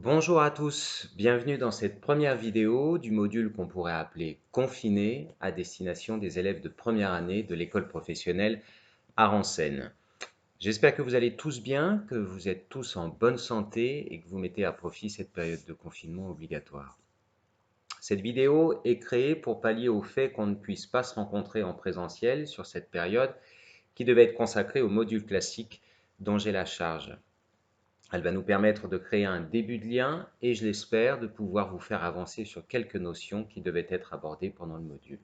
Bonjour à tous, bienvenue dans cette première vidéo du module qu'on pourrait appeler confiné à destination des élèves de première année de l'école professionnelle Aransen. J'espère que vous allez tous bien, que vous êtes tous en bonne santé et que vous mettez à profit cette période de confinement obligatoire. Cette vidéo est créée pour pallier au fait qu'on ne puisse pas se rencontrer en présentiel sur cette période qui devait être consacrée au module classique dont j'ai la charge. Elle va nous permettre de créer un début de lien et, je l'espère, de pouvoir vous faire avancer sur quelques notions qui devaient être abordées pendant le module.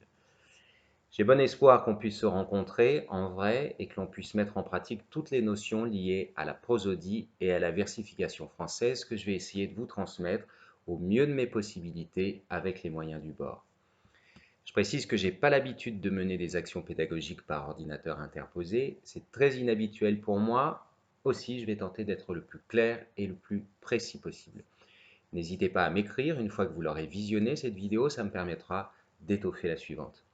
J'ai bon espoir qu'on puisse se rencontrer en vrai et que l'on puisse mettre en pratique toutes les notions liées à la prosodie et à la versification française que je vais essayer de vous transmettre au mieux de mes possibilités avec les moyens du bord. Je précise que je n'ai pas l'habitude de mener des actions pédagogiques par ordinateur interposé. C'est très inhabituel pour moi. Aussi, je vais tenter d'être le plus clair et le plus précis possible. N'hésitez pas à m'écrire une fois que vous l'aurez visionné cette vidéo, ça me permettra d'étoffer la suivante.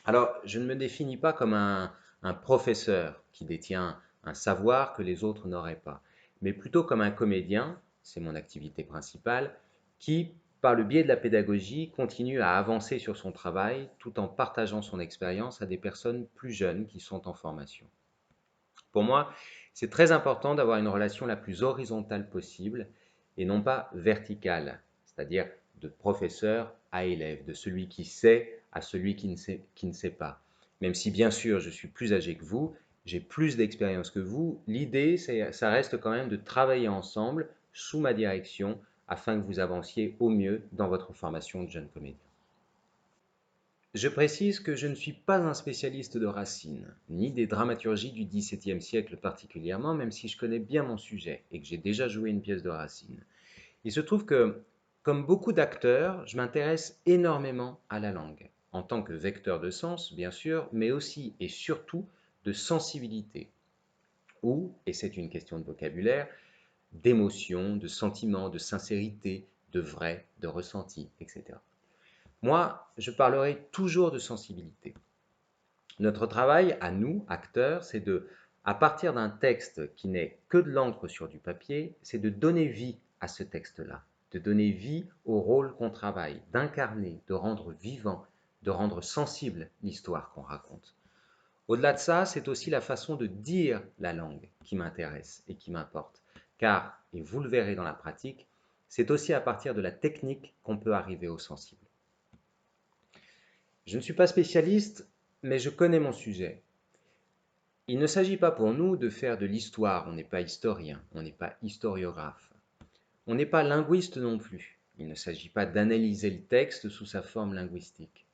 Alors, je ne me définis pas comme un professeur qui détient un savoir que les autres n'auraient pas, mais plutôt comme un comédien, c'est mon activité principale, qui, par le biais de la pédagogie, continue à avancer sur son travail tout en partageant son expérience à des personnes plus jeunes qui sont en formation. Pour moi, c'est très important d'avoir une relation la plus horizontale possible et non pas verticale, c'est-à-dire de professeur à élève, de celui qui sait à celui qui ne sait pas. Même si bien sûr je suis plus âgé que vous, j'ai plus d'expérience que vous, l'idée ça reste quand même de travailler ensemble sous ma direction afin que vous avanciez au mieux dans votre formation de jeune comédien. Je précise que je ne suis pas un spécialiste de Racine, ni des dramaturgies du XVIIe siècle particulièrement, même si je connais bien mon sujet et que j'ai déjà joué une pièce de Racine. Il se trouve que, comme beaucoup d'acteurs, je m'intéresse énormément à la langue, en tant que vecteur de sens, bien sûr, mais aussi et surtout de sensibilité, ou, et c'est une question de vocabulaire, d'émotion, de sentiment, de sincérité, de vrai, de ressenti, etc. Moi, je parlerai toujours de sensibilité. Notre travail, à nous, acteurs, c'est de, à partir d'un texte qui n'est que de l'encre sur du papier, c'est de donner vie à ce texte-là, de donner vie au rôle qu'on travaille, d'incarner, de rendre vivant, de rendre sensible l'histoire qu'on raconte. Au-delà de ça, c'est aussi la façon de dire la langue qui m'intéresse et qui m'importe. Car, et vous le verrez dans la pratique, c'est aussi à partir de la technique qu'on peut arriver au sensible. Je ne suis pas spécialiste, mais je connais mon sujet. Il ne s'agit pas pour nous de faire de l'histoire, on n'est pas historien, on n'est pas historiographe. On n'est pas linguiste non plus. Il ne s'agit pas d'analyser le texte sous sa forme linguistique.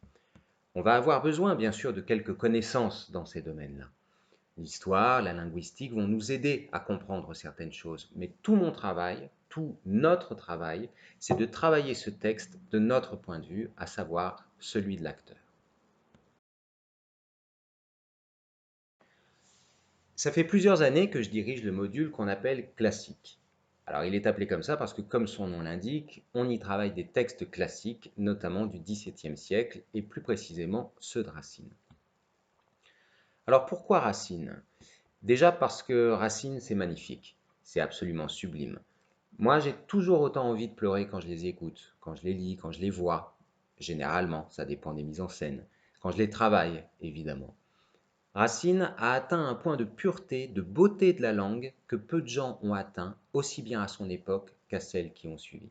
On va avoir besoin bien sûr de quelques connaissances dans ces domaines-là. L'histoire, la linguistique vont nous aider à comprendre certaines choses, mais tout mon travail, tout notre travail, c'est de travailler ce texte de notre point de vue, à savoir celui de l'acteur. Ça fait plusieurs années que je dirige le module qu'on appelle classique. Alors il est appelé comme ça parce que, comme son nom l'indique, on y travaille des textes classiques, notamment du XVIIe siècle, et plus précisément ceux de Racine. Alors pourquoi Racine? Déjà parce que Racine, c'est magnifique, c'est absolument sublime. Moi, j'ai toujours autant envie de pleurer quand je les écoute, quand je les lis, quand je les vois. Généralement, ça dépend des mises en scène. Quand je les travaille, évidemment. Racine a atteint un point de pureté, de beauté de la langue que peu de gens ont atteint, aussi bien à son époque qu'à celles qui ont suivi.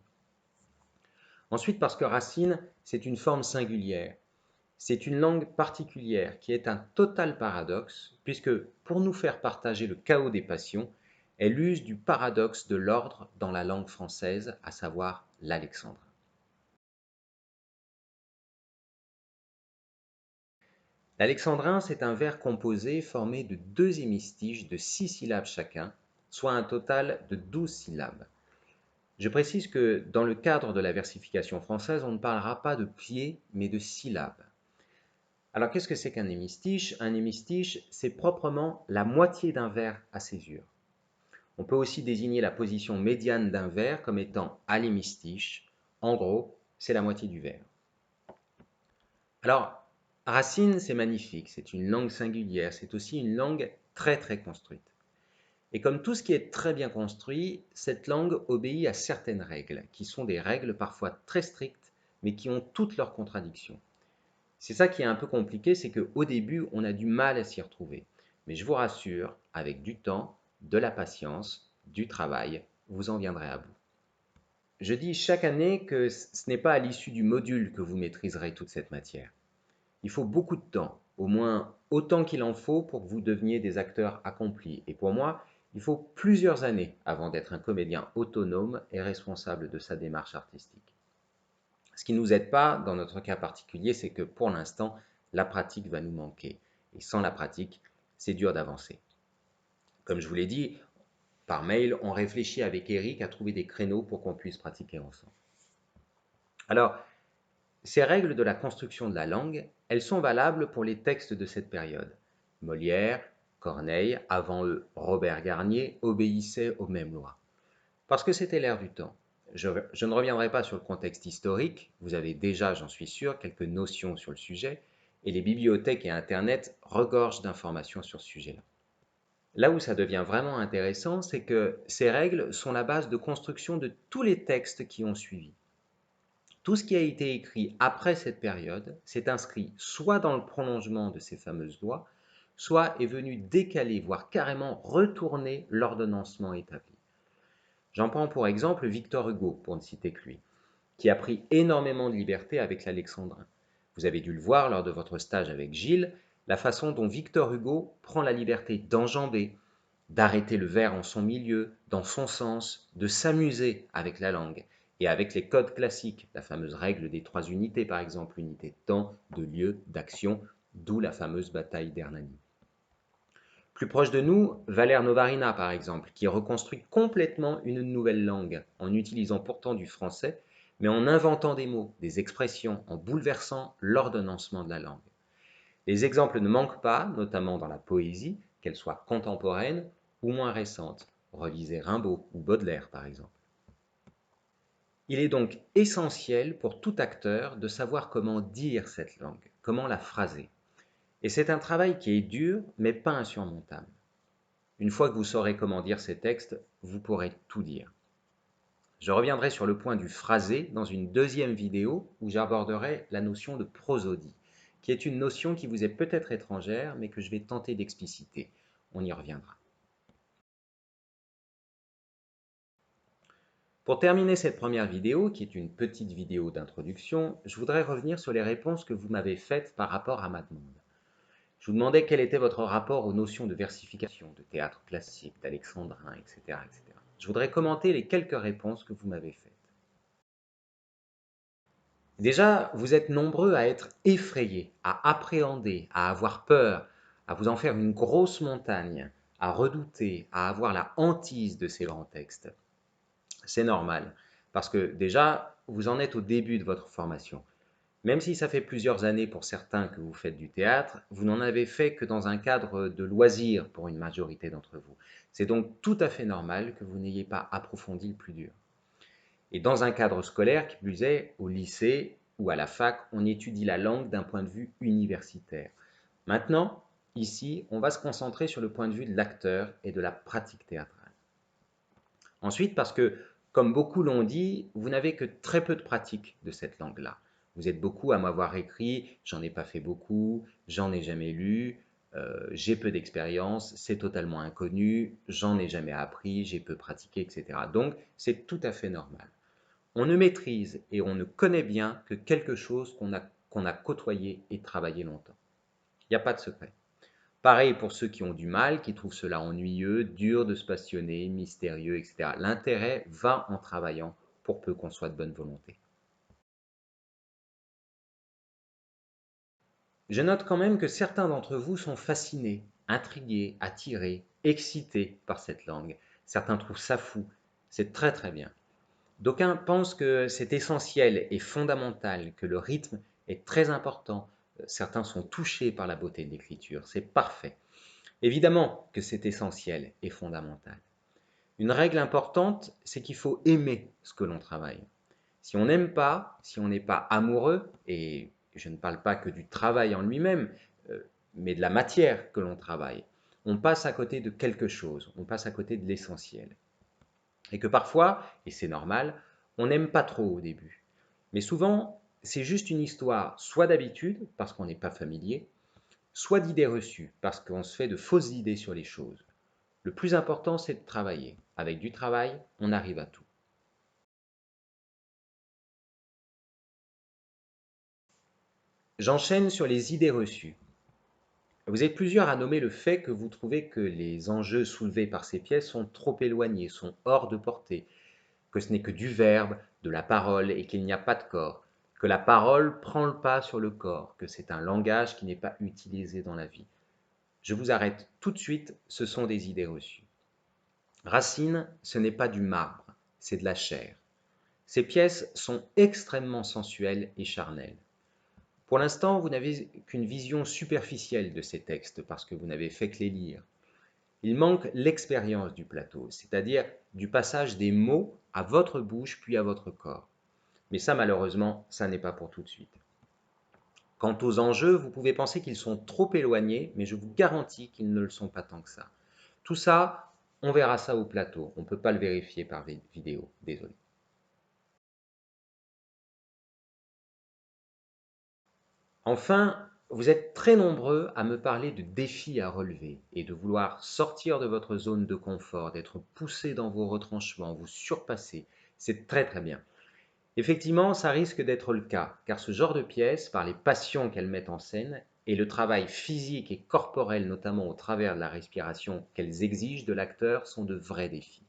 Ensuite, parce que Racine, c'est une forme singulière. C'est une langue particulière qui est un total paradoxe, puisque pour nous faire partager le chaos des passions, elle use du paradoxe de l'ordre dans la langue française, à savoir l'alexandrin. L'alexandrin, c'est un vers composé formé de deux hémistiches de 6 syllabes chacun, soit un total de 12 syllabes. Je précise que dans le cadre de la versification française, on ne parlera pas de pliés, mais de syllabes. Alors qu'est-ce que c'est qu'un hémistiche? Un hémistiche, c'est proprement la moitié d'un vers à césure. On peut aussi désigner la position médiane d'un vers comme étant à l'hémistiche. En gros, c'est la moitié du vers. Alors, Racine, c'est magnifique, c'est une langue singulière, c'est aussi une langue très très construite. Et comme tout ce qui est très bien construit, cette langue obéit à certaines règles, qui sont des règles parfois très strictes, mais qui ont toutes leurs contradictions. C'est ça qui est un peu compliqué, c'est qu'au début, on a du mal à s'y retrouver. Mais je vous rassure, avec du temps, de la patience, du travail, vous en viendrez à bout. Je dis chaque année que ce n'est pas à l'issue du module que vous maîtriserez toute cette matière. Il faut beaucoup de temps, au moins autant qu'il en faut pour que vous deveniez des acteurs accomplis. Et pour moi, il faut plusieurs années avant d'être un comédien autonome et responsable de sa démarche artistique. Ce qui ne nous aide pas, dans notre cas particulier, c'est que pour l'instant, la pratique va nous manquer. Et sans la pratique, c'est dur d'avancer. Comme je vous l'ai dit, par mail, on réfléchit avec Eric à trouver des créneaux pour qu'on puisse pratiquer ensemble. Alors, ces règles de la construction de la langue, elles sont valables pour les textes de cette période. Molière, Corneille, avant eux Robert Garnier, obéissaient aux mêmes lois. Parce que c'était l'ère du temps. Je ne reviendrai pas sur le contexte historique, vous avez déjà, j'en suis sûr, quelques notions sur le sujet, et les bibliothèques et Internet regorgent d'informations sur ce sujet-là. Là où ça devient vraiment intéressant, c'est que ces règles sont la base de construction de tous les textes qui ont suivi. Tout ce qui a été écrit après cette période s'est inscrit soit dans le prolongement de ces fameuses lois, soit est venu décaler, voire carrément retourner l'ordonnancement établi. J'en prends pour exemple Victor Hugo, pour ne citer que lui, qui a pris énormément de liberté avec l'alexandrin. Vous avez dû le voir lors de votre stage avec Gilles, la façon dont Victor Hugo prend la liberté d'enjamber, d'arrêter le vers en son milieu, dans son sens, de s'amuser avec la langue et avec les codes classiques, la fameuse règle des 3 unités par exemple, unité de temps, de lieu, d'action, d'où la fameuse bataille d'Hernani. Plus proche de nous, Valère Novarina par exemple, qui reconstruit complètement une nouvelle langue, en utilisant pourtant du français, mais en inventant des mots, des expressions, en bouleversant l'ordonnancement de la langue. Les exemples ne manquent pas, notamment dans la poésie, qu'elle soit contemporaine ou moins récente. Relisez Rimbaud ou Baudelaire par exemple. Il est donc essentiel pour tout acteur de savoir comment dire cette langue, comment la phraser. Et c'est un travail qui est dur, mais pas insurmontable. Une fois que vous saurez comment dire ces textes, vous pourrez tout dire. Je reviendrai sur le point du phrasé dans une deuxième vidéo où j'aborderai la notion de prosodie, qui est une notion qui vous est peut-être étrangère, mais que je vais tenter d'expliciter. On y reviendra. Pour terminer cette première vidéo, qui est une petite vidéo d'introduction, je voudrais revenir sur les réponses que vous m'avez faites par rapport à ma demande. Je vous demandais quel était votre rapport aux notions de versification, de théâtre classique, d'alexandrin, etc., etc. Je voudrais commenter les quelques réponses que vous m'avez faites. Déjà, vous êtes nombreux à être effrayés, à appréhender, à avoir peur, à vous en faire une grosse montagne, à redouter, à avoir la hantise de ces grands textes. C'est normal, parce que déjà, vous en êtes au début de votre formation. Même si ça fait plusieurs années pour certains que vous faites du théâtre, vous n'en avez fait que dans un cadre de loisir pour une majorité d'entre vous. C'est donc tout à fait normal que vous n'ayez pas approfondi le plus dur. Et dans un cadre scolaire, qui plus est, au lycée ou à la fac, on étudie la langue d'un point de vue universitaire. Maintenant, ici, on va se concentrer sur le point de vue de l'acteur et de la pratique théâtrale. Ensuite, parce que, comme beaucoup l'ont dit, vous n'avez que très peu de pratique de cette langue-là. Vous êtes beaucoup à m'avoir écrit, j'en ai pas fait beaucoup, j'en ai jamais lu, j'ai peu d'expérience, c'est totalement inconnu, j'en ai jamais appris, j'ai peu pratiqué, etc. Donc, c'est tout à fait normal. On ne maîtrise et on ne connaît bien que quelque chose qu'on a côtoyé et travaillé longtemps. Il n'y a pas de secret. Pareil pour ceux qui ont du mal, qui trouvent cela ennuyeux, dur de se passionner, mystérieux, etc. L'intérêt va en travaillant, pour peu qu'on soit de bonne volonté. Je note quand même que certains d'entre vous sont fascinés, intrigués, attirés, excités par cette langue. Certains trouvent ça fou. C'est très très bien. D'aucuns pensent que c'est essentiel et fondamental, que le rythme est très important. Certains sont touchés par la beauté de l'écriture. C'est parfait. Évidemment que c'est essentiel et fondamental. Une règle importante, c'est qu'il faut aimer ce que l'on travaille. Si on n'aime pas, si on n'est pas amoureux, et je ne parle pas que du travail en lui-même, mais de la matière que l'on travaille, on passe à côté de quelque chose, on passe à côté de l'essentiel. Et que parfois, et c'est normal, on n'aime pas trop au début. Mais souvent, c'est juste une histoire, soit d'habitude, parce qu'on n'est pas familier, soit d'idées reçues, parce qu'on se fait de fausses idées sur les choses. Le plus important, c'est de travailler. Avec du travail, on arrive à tout. J'enchaîne sur les idées reçues. Vous êtes plusieurs à nommer le fait que vous trouvez que les enjeux soulevés par ces pièces sont trop éloignés, sont hors de portée, que ce n'est que du verbe, de la parole et qu'il n'y a pas de corps, que la parole prend le pas sur le corps, que c'est un langage qui n'est pas utilisé dans la vie. Je vous arrête tout de suite, ce sont des idées reçues. Racine, ce n'est pas du marbre, c'est de la chair. Ces pièces sont extrêmement sensuelles et charnelles. Pour l'instant, vous n'avez qu'une vision superficielle de ces textes parce que vous n'avez fait que les lire. Il manque l'expérience du plateau, c'est-à-dire du passage des mots à votre bouche puis à votre corps. Mais ça, malheureusement, ça n'est pas pour tout de suite. Quant aux enjeux, vous pouvez penser qu'ils sont trop éloignés, mais je vous garantis qu'ils ne le sont pas tant que ça. Tout ça, on verra ça au plateau. On ne peut pas le vérifier par vidéo, désolé. Enfin, vous êtes très nombreux à me parler de défis à relever et de vouloir sortir de votre zone de confort, d'être poussé dans vos retranchements, vous surpasser. C'est très très bien. Effectivement, ça risque d'être le cas, car ce genre de pièces, par les passions qu'elles mettent en scène, et le travail physique et corporel, notamment au travers de la respiration qu'elles exigent de l'acteur, sont de vrais défis.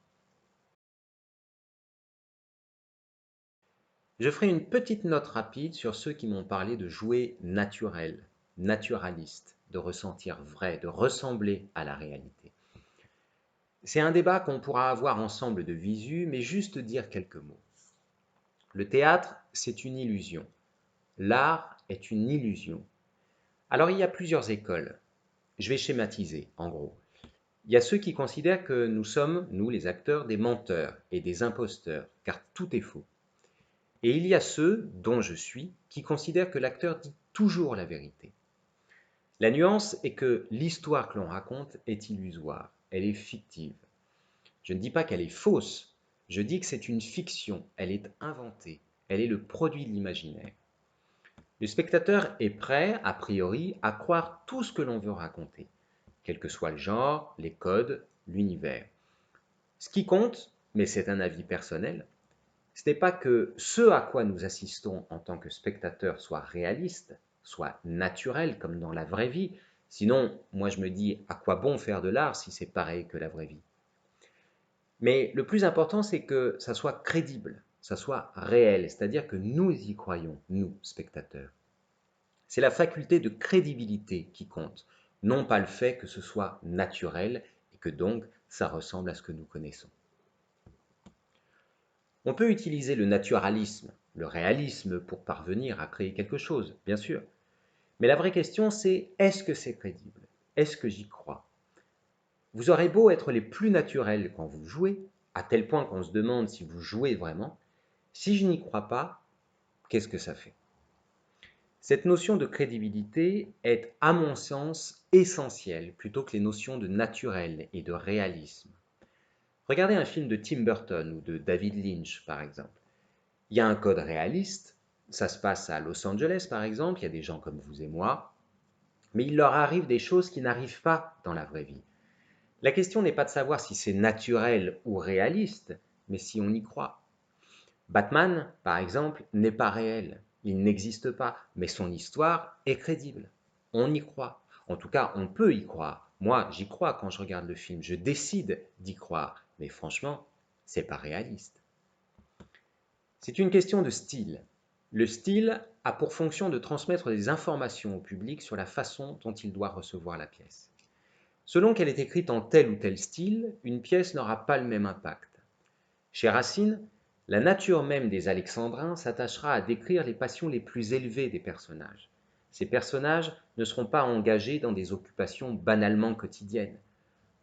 Je ferai une petite note rapide sur ceux qui m'ont parlé de jouer naturel, naturaliste, de ressentir vrai, de ressembler à la réalité. C'est un débat qu'on pourra avoir ensemble de visu, mais juste dire quelques mots. Le théâtre, c'est une illusion. L'art est une illusion. Alors il y a plusieurs écoles. Je vais schématiser, en gros. Il y a ceux qui considèrent que nous sommes, nous les acteurs, des menteurs et des imposteurs, car tout est faux. Et il y a ceux, dont je suis, qui considèrent que l'acteur dit toujours la vérité. La nuance est que l'histoire que l'on raconte est illusoire, elle est fictive. Je ne dis pas qu'elle est fausse, je dis que c'est une fiction, elle est inventée, elle est le produit de l'imaginaire. Le spectateur est prêt, a priori, à croire tout ce que l'on veut raconter, quel que soit le genre, les codes, l'univers. Ce qui compte, mais c'est un avis personnel, ce n'est pas que ce à quoi nous assistons en tant que spectateurs soit réaliste, soit naturel comme dans la vraie vie. Sinon, moi je me dis, à quoi bon faire de l'art si c'est pareil que la vraie vie? Mais le plus important, c'est que ça soit crédible, ça soit réel, c'est-à-dire que nous y croyons, nous, spectateurs. C'est la faculté de crédibilité qui compte, non pas le fait que ce soit naturel et que donc ça ressemble à ce que nous connaissons. On peut utiliser le naturalisme, le réalisme pour parvenir à créer quelque chose, bien sûr. Mais la vraie question, c'est est-ce que c'est crédible? Est-ce que j'y crois? Vous aurez beau être les plus naturels quand vous jouez, à tel point qu'on se demande si vous jouez vraiment, si je n'y crois pas, qu'est-ce que ça fait? Cette notion de crédibilité est, à mon sens, essentielle plutôt que les notions de naturel et de réalisme. Regardez un film de Tim Burton ou de David Lynch, par exemple. Il y a un code réaliste, ça se passe à Los Angeles par exemple, il y a des gens comme vous et moi, mais il leur arrive des choses qui n'arrivent pas dans la vraie vie. La question n'est pas de savoir si c'est naturel ou réaliste, mais si on y croit. Batman, par exemple, n'est pas réel, il n'existe pas, mais son histoire est crédible. On y croit. En tout cas, on peut y croire. Moi, j'y crois quand je regarde le film, je décide d'y croire, mais franchement, c'est pas réaliste. C'est une question de style. Le style a pour fonction de transmettre des informations au public sur la façon dont il doit recevoir la pièce. Selon qu'elle est écrite en tel ou tel style, une pièce n'aura pas le même impact. Chez Racine, la nature même des Alexandrins s'attachera à décrire les passions les plus élevées des personnages. Ces personnages ne seront pas engagés dans des occupations banalement quotidiennes.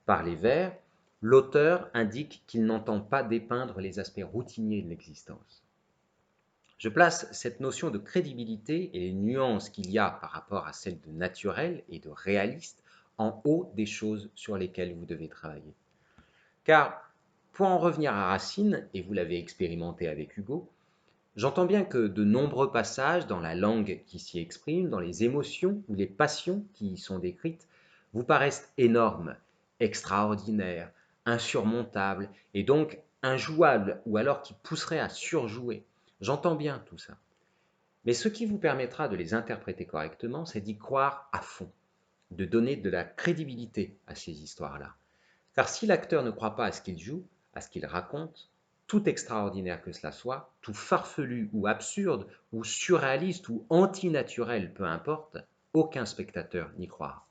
Par les vers, l'auteur indique qu'il n'entend pas dépeindre les aspects routiniers de l'existence. Je place cette notion de crédibilité et les nuances qu'il y a par rapport à celle de naturel et de réaliste en haut des choses sur lesquelles vous devez travailler. Car, pour en revenir à Racine, et vous l'avez expérimenté avec Hugo, j'entends bien que de nombreux passages dans la langue qui s'y exprime, dans les émotions ou les passions qui y sont décrites, vous paraissent énormes, extraordinaires, insurmontables, et donc injouables, ou alors qui pousseraient à surjouer. J'entends bien tout ça. Mais ce qui vous permettra de les interpréter correctement, c'est d'y croire à fond, de donner de la crédibilité à ces histoires-là. Car si l'acteur ne croit pas à ce qu'il joue, à ce qu'il raconte, tout extraordinaire que cela soit, tout farfelu ou absurde ou surréaliste ou antinaturel, peu importe, aucun spectateur n'y croira.